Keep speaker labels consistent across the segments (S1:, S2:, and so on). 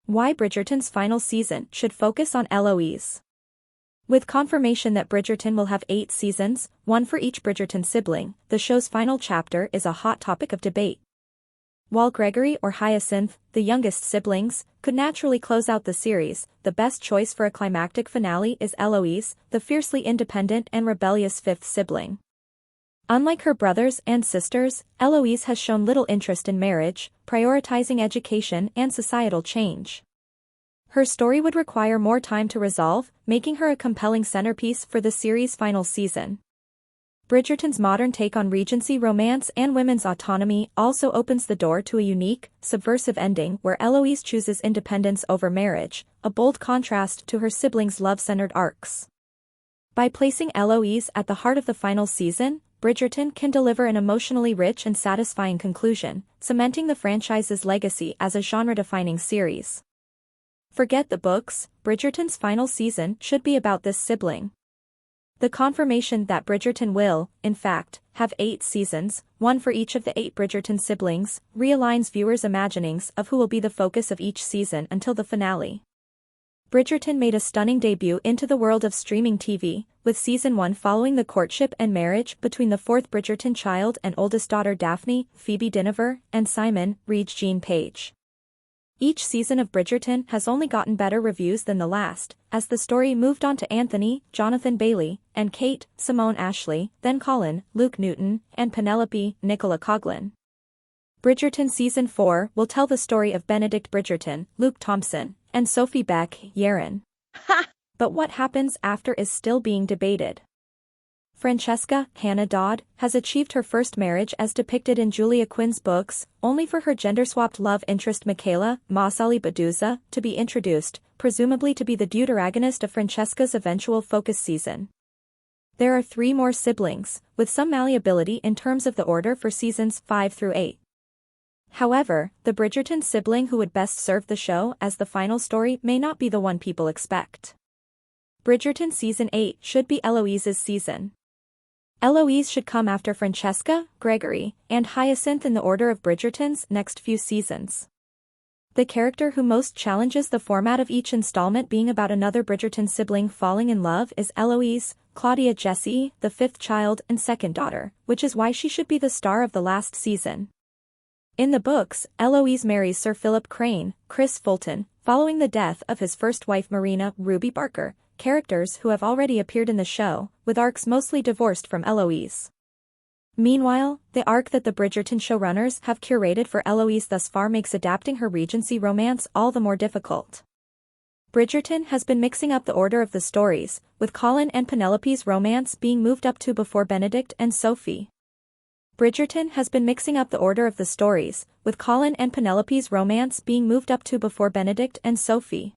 S1: Why Bridgerton's final season should focus on Eloise. With confirmation that Bridgerton will have 8 seasons, one for each Bridgerton sibling, the show's final chapter is a hot topic of debate. While Gregory or Hyacinth, the youngest siblings, could naturally close out the series, the best choice for a climactic finale is Eloise, the fiercely independent and rebellious 5th sibling. Unlike her brothers and sisters, Eloise has shown little interest in marriage, prioritizing education and societal change. Her story would require more time to resolve, making her a compelling centerpiece for the series' final season. Bridgerton's modern take on Regency romance and women's autonomy also opens the door to a unique, subversive ending where Eloise chooses independence over marriage, a bold contrast to her siblings' love-centered arcs. By placing Eloise at the heart of the final season, Bridgerton can deliver an emotionally rich and satisfying conclusion, cementing the franchise's legacy as a genre-defining series. Forget the books, Bridgerton's final season should be about this sibling. The confirmation that Bridgerton will, in fact, have 8 seasons, one for each of the 8 Bridgerton siblings, realigns viewers' imaginings of who will be the focus of each season until the finale. Bridgerton made a stunning debut into the world of streaming TV, with Season 1 following the courtship and marriage between the 4th Bridgerton child and oldest daughter Daphne, Phoebe Dynevor, and Simon, Regis Page. Each season of Bridgerton has only gotten better reviews than the last, as the story moved on to Anthony, Jonathan Bailey, and Kate, Simone Ashley, then Colin, Luke Newton, and Penelope, Nicola Coughlan. Bridgerton Season 4 will tell the story of Benedict Bridgerton, Luke Thompson, and Sophie Beck Yaren. But what happens after is still being debated. Francesca, Hannah Dodd, has achieved her first marriage as depicted in Julia Quinn's books, only for her gender-swapped love interest Michaela, Masali Baduza, to be introduced, presumably to be the deuteragonist of Francesca's eventual focus season. There are 3 more siblings, with some malleability in terms of the order for seasons 5 through 8. However, the Bridgerton sibling who would best serve the show as the final story may not be the one people expect. Bridgerton Season 8 should be Eloise's season. Eloise should come after Francesca, Gregory, and Hyacinth in the order of Bridgerton's next few seasons. The character who most challenges the format of each installment being about another Bridgerton sibling falling in love is Eloise, Claudia Jessie, the 5th child and 2nd daughter, which is why she should be the star of the last season. In the books, Eloise marries Sir Philip Crane, Chris Fulton, following the death of his first wife Marina, Ruby Barker, characters who have already appeared in the show, with arcs mostly divorced from Eloise. Meanwhile, the arc that the Bridgerton showrunners have curated for Eloise thus far makes adapting her Regency romance all the more difficult. Bridgerton has been mixing up the order of the stories, with Colin and Penelope's romance being moved up to before Benedict and Sophie. Bridgerton has been mixing up the order of the stories, with Colin and Penelope's romance being moved up to before Benedict and Sophie.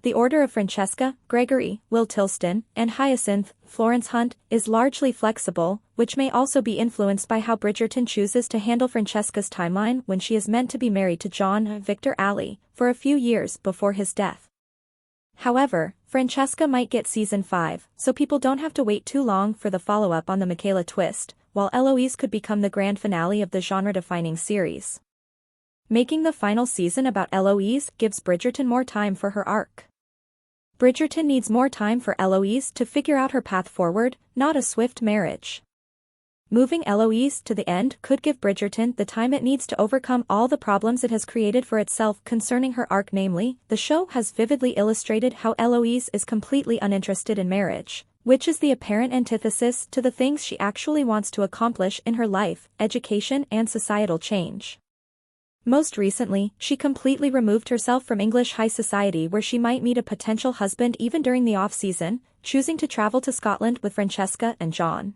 S1: The order of Francesca, Gregory, Will Tilston, and Hyacinth, Florence Hunt, is largely flexible, which may also be influenced by how Bridgerton chooses to handle Francesca's timeline when she is meant to be married to John Victor Ali, for a few years before his death. However, Francesca might get Season 5, so people don't have to wait too long for the follow-up on the Michaela twist, while Eloise could become the grand finale of the genre-defining series. Making the final season about Eloise gives Bridgerton more time for her arc. Bridgerton needs more time for Eloise to figure out her path forward, not a swift marriage. Moving Eloise to the end could give Bridgerton the time it needs to overcome all the problems it has created for itself concerning her arc, namely, the show has vividly illustrated how Eloise is completely uninterested in marriage, which is the apparent antithesis to the things she actually wants to accomplish in her life, education and societal change. Most recently, she completely removed herself from English high society where she might meet a potential husband even during the off-season, choosing to travel to Scotland with Francesca and John.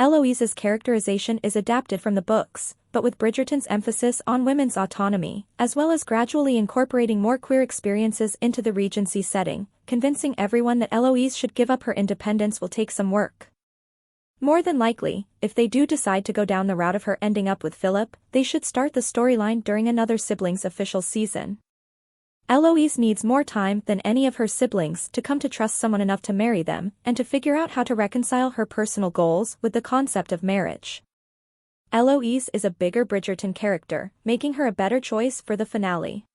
S1: Eloise's characterization is adapted from the books, but with Bridgerton's emphasis on women's autonomy, as well as gradually incorporating more queer experiences into the Regency setting, convincing everyone that Eloise should give up her independence will take some work. More than likely, if they do decide to go down the route of her ending up with Philip, they should start the storyline during another sibling's official season. Eloise needs more time than any of her siblings to come to trust someone enough to marry them, and to figure out how to reconcile her personal goals with the concept of marriage. Eloise is a bigger Bridgerton character, making her a better choice for the finale.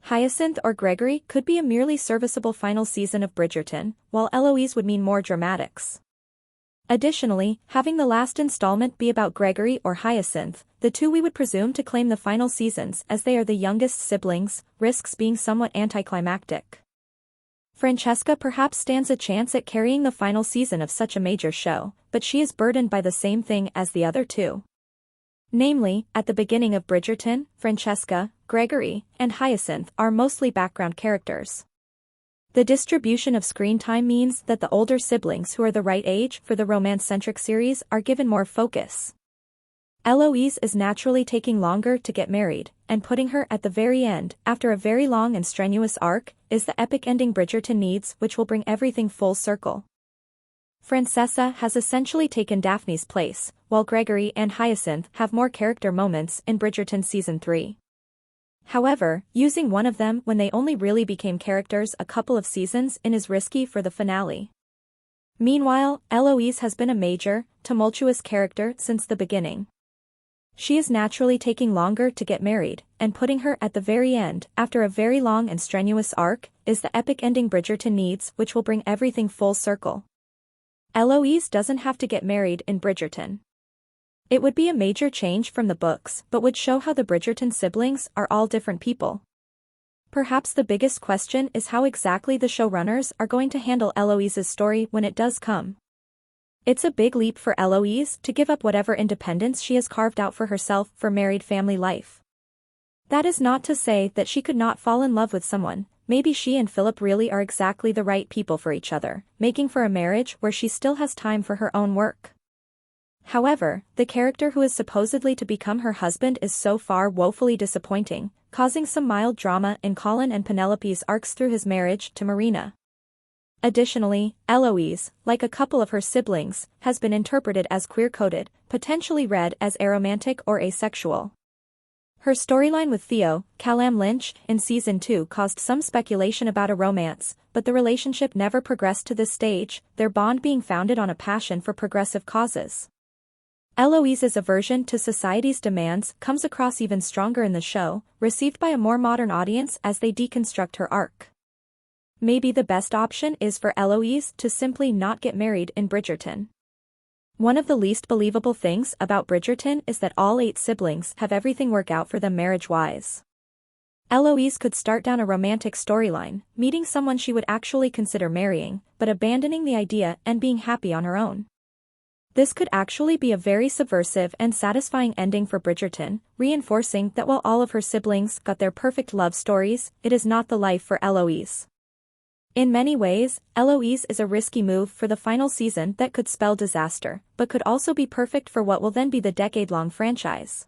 S1: Hyacinth or Gregory could be a merely serviceable final season of Bridgerton, while Eloise would mean more dramatics. Additionally, having the last installment be about Gregory or Hyacinth, the two we would presume to claim the final seasons as they are the youngest siblings, risks being somewhat anticlimactic. Francesca perhaps stands a chance at carrying the final season of such a major show, but she is burdened by the same thing as the other two. Namely, at the beginning of Bridgerton, Francesca, Gregory, and Hyacinth are mostly background characters. The distribution of screen time means that the older siblings who are the right age for the romance-centric series are given more focus. Eloise is naturally taking longer to get married, and putting her at the very end, after a very long and strenuous arc, is the epic ending Bridgerton needs, which will bring everything full circle. Francesca has essentially taken Daphne's place, while Gregory and Hyacinth have more character moments in Bridgerton Season 3. However, using one of them when they only really became characters a couple of seasons in is risky for the finale. Meanwhile, Eloise has been a major, tumultuous character since the beginning. She is naturally taking longer to get married, and putting her at the very end, after a very long and strenuous arc, is the epic ending Bridgerton needs, which will bring everything full circle. Eloise doesn't have to get married in Bridgerton. It would be a major change from the books, but would show how the Bridgerton siblings are all different people. Perhaps the biggest question is how exactly the showrunners are going to handle Eloise's story when it does come. It's a big leap for Eloise to give up whatever independence she has carved out for herself for married family life. That is not to say that she could not fall in love with someone. Maybe she and Philip really are exactly the right people for each other, making for a marriage where she still has time for her own work. However, the character who is supposedly to become her husband is so far woefully disappointing, causing some mild drama in Colin and Penelope's arcs through his marriage to Marina. Additionally, Eloise, like a couple of her siblings, has been interpreted as queer-coded, potentially read as aromantic or asexual. Her storyline with Theo, Callum Lynch, in Season 2 caused some speculation about a romance, but the relationship never progressed to this stage, their bond being founded on a passion for progressive causes. Eloise's aversion to society's demands comes across even stronger in the show, received by a more modern audience as they deconstruct her arc. Maybe the best option is for Eloise to simply not get married in Bridgerton. One of the least believable things about Bridgerton is that all 8 siblings have everything work out for them marriage-wise. Eloise could start down a romantic storyline, meeting someone she would actually consider marrying, but abandoning the idea and being happy on her own. This could actually be a very subversive and satisfying ending for Bridgerton, reinforcing that while all of her siblings got their perfect love stories, it is not the life for Eloise. In many ways, Eloise is a risky move for the final season that could spell disaster, but could also be perfect for what will then be the decade-long franchise.